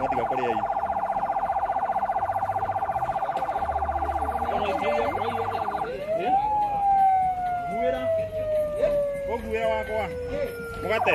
Matiga kuri yai. Buera. Ko buera wakwa. Mugate.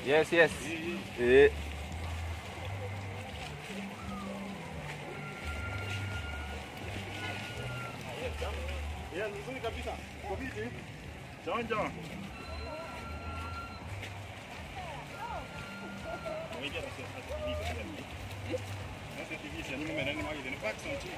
Yes, yes. Ya, nzuri kabisa. Kwa vipi? Chonjo. Ngoja na TV sasa ni mimi nani mwagi ni fax na TV.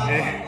Yeah.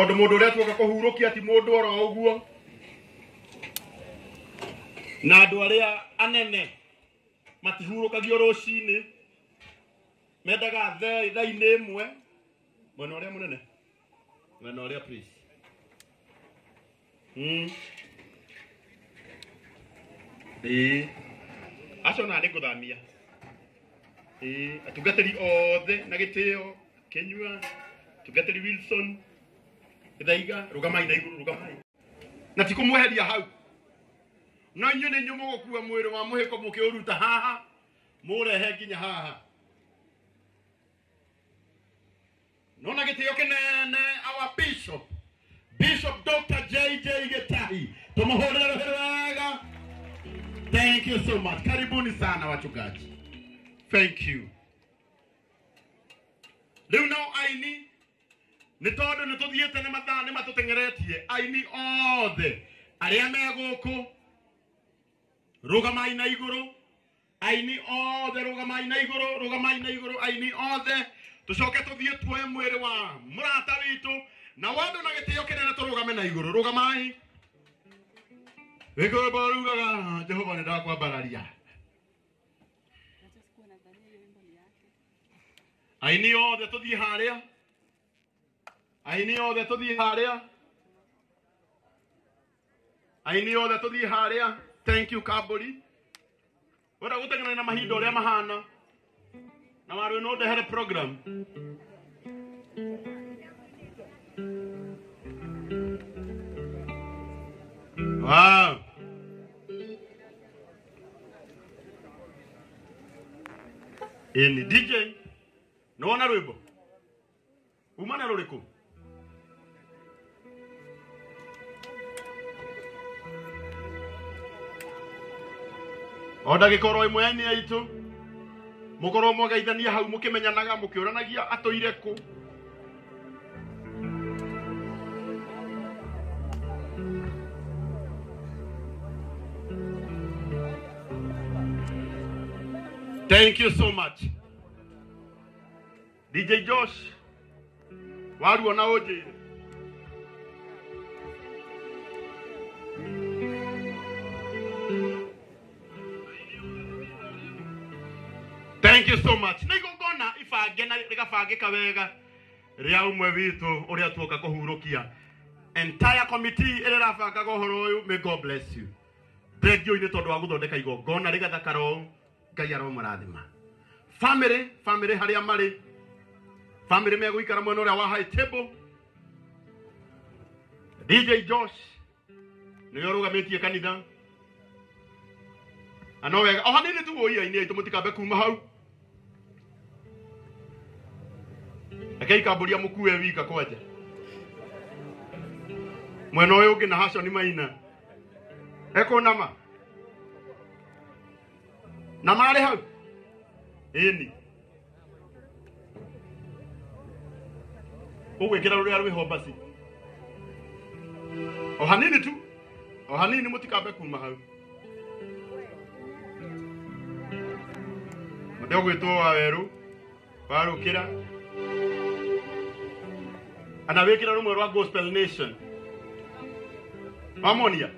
tondu mundu uria tuoka kuhurukia ti mundu oro uguo na andu aria anene matihurukagio rucini mendaga thaa-ini imwe mwena uria munene mwena uria please acio na ndikuthamia atungatiri othe na gitio Kenyua tungatiri Wilson ithaiga rugamai na iguru rugamai na tikumweheria hau no inyu ni nyumo gukua mwiri wa Muhiko mukiuruta haha murehe nginya haha no na gitio kinene our Bishop Dr. JJ Getahi tumuhorera wega. Thank you so much. Karibuni sana wachungaji. Thank you. Leo no aini nitondo nitothiete na mathane matutengeretie aini othe aria meguku rugamai na iguru aini othe rugamai na iguru aini othe tucoke tuthie tuoe mwiri wa murata witu na wandu na gitio kinene turugame na iguru rugamai wego barugaga Jehova ni ndakwambararia aini othe tuthie haria aini othe tuthie haria. Thank you Kaburi wera gutengana na mahinda uria mahana na waru no ndehere program wow ini DJ no na rwimbo umana ruriku oda gikoro imwe ni aitu mukoro mwageithania hau mukimenyanaga mukiuranagia atoire ku Thank you so much DJ Josh waru ona oje. Thank you so much. Nigongona ifange na rigafangika wega ria umwe witu uria tuoka kuhurukia entire committee ira rafanga gohoro uyu. May God bless you. Thank you ni tondu wa guthondeka igongona rigathakaro Ngai aro marathima. Family haria mari family me guikara mwena uria wa high table. DJ Josh ni yorugametie kanitha ano wega o hanini tu woia ini aitu mutikabe kuma hau akei kaburia mukue wika kwaja mwena uyu ungi na hasho ni maina eko nama na mari hau ini ugwikira ruria rwiho basi o hanini mutikabe kuma hau Deu gwito waweru barukira anawekira rumwe rwa Gospel Nation mamonia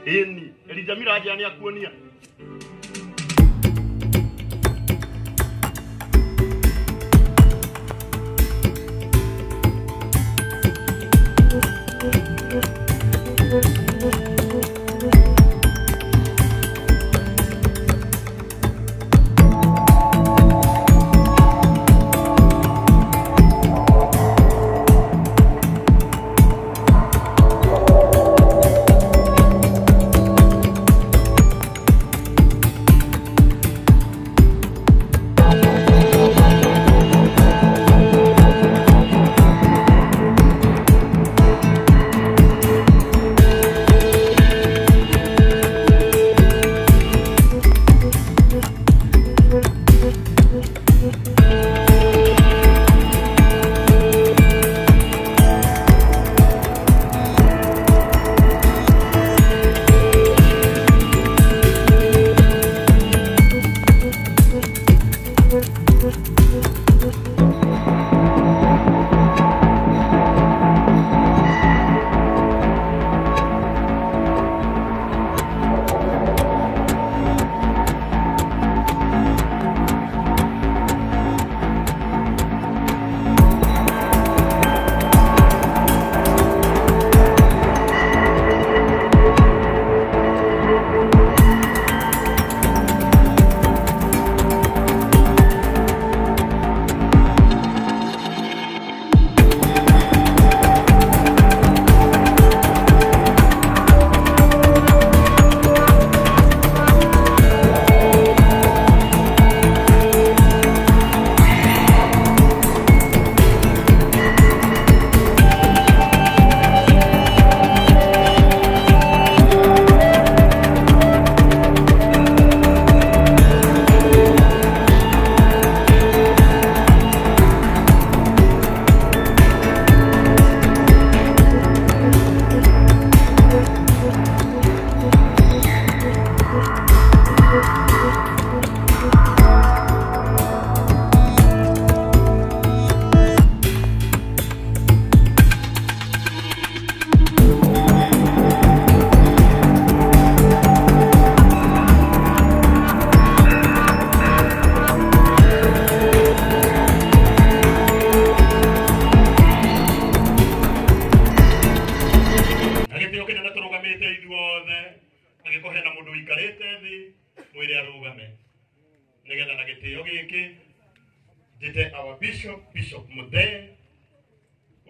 ini elijamira aje ani akuonia giki njite our bishop Muthee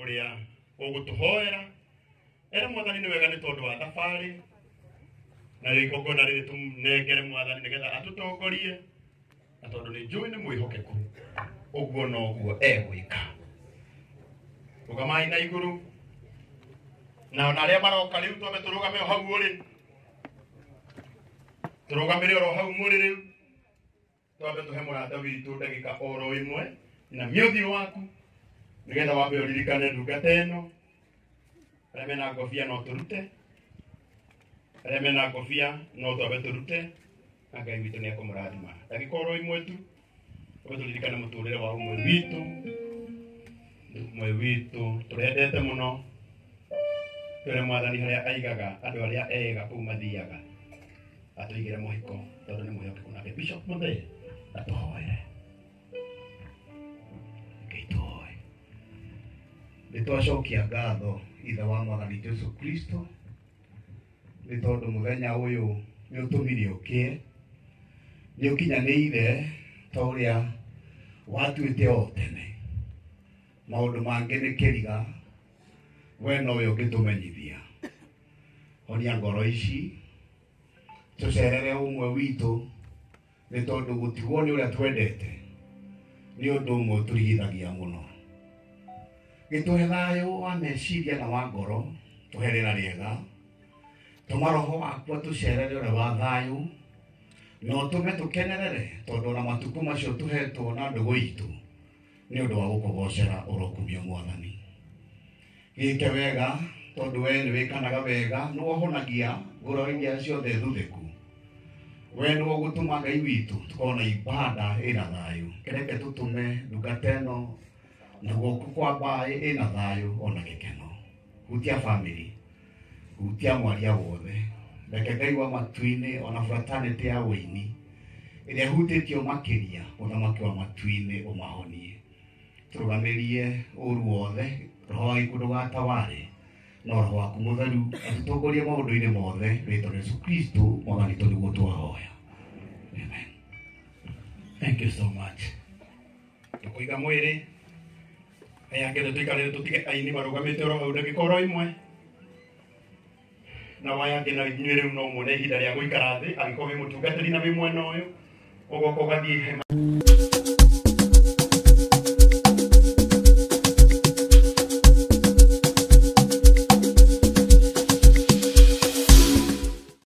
uria ugutuhoera era mwathani ni wega ni tondu wa tafari na riko na riri tumnengere mwathani nigetha atutongorie na tondu ni njui ni mwihokeku uguo no guo egwika ugamai na iguru na ona aria maroka riu twambe turugame hau uri turugamire oro hau muri riu twambe tuhe murata witu ndagika oro imwe na miuthi waku nigetha wambe uririkane ndungata eno aria mena ngobia no turute aria mena ngobia no twambe turute na Ngai witu ni akumurathima ndagika oro imwe tu twambe turirikane muturire wa umwe witu turendete muno twere mwathani haria aigaga andu aria ega kuu mathiaga atuigire Muhiko tondu ni mwihokeku nake Bishop Muthee atuhoere ngeitoe nitwacokia ngatho ithe wa mwathani Jesu Kristo ni tondu muthenya uyu ni utumire ukie ni ukinyanire ta uria watuite o tene maundu mangi ni kiriga we nowe ungitumenyithia honia ngoro ici tucerere umwe witu ni tondu gutigwo ni uria twendete ni undu umwe turigithagia muno gituhe thayo wa meciria na wa ngoro tuherera riega tuma roho waku tucerere uria wa thayo no tume tukenerere tondu na matuku macio tuhetwo na ndugu itu ni undu wa gukugocera urokumia mwathani gike wega tondu we ni wikanaga wega no wohonagia ngoro iria ciothe thuthiku we no gutuma Ngai witu tukona ibada ina thayo kereke tutume ndungata eno na guku kwa mbae ina thayo ona gikeno hutia family hutia mwaria wothe reke Ngai wa matuini ona fraternity ya wini iria hutitio makiria uthamaki wa matuini umahonie turugamirie uru wothe roho wa ikundo gataware no roho waku mutheru atutongorie maundu-ini mothe ritwa Yesu Kristo mwathani tũriguo twahoya amen. Thank you so much. Tukuiga Mwiri aya ngende tuikarire tutige aini marugamite oro hau ndagika oro imwe na waya ngina Nyeri no mwone ihinda ria guikara thi angiko wi mutungatiri na wi mwena uyu ugoka ugathie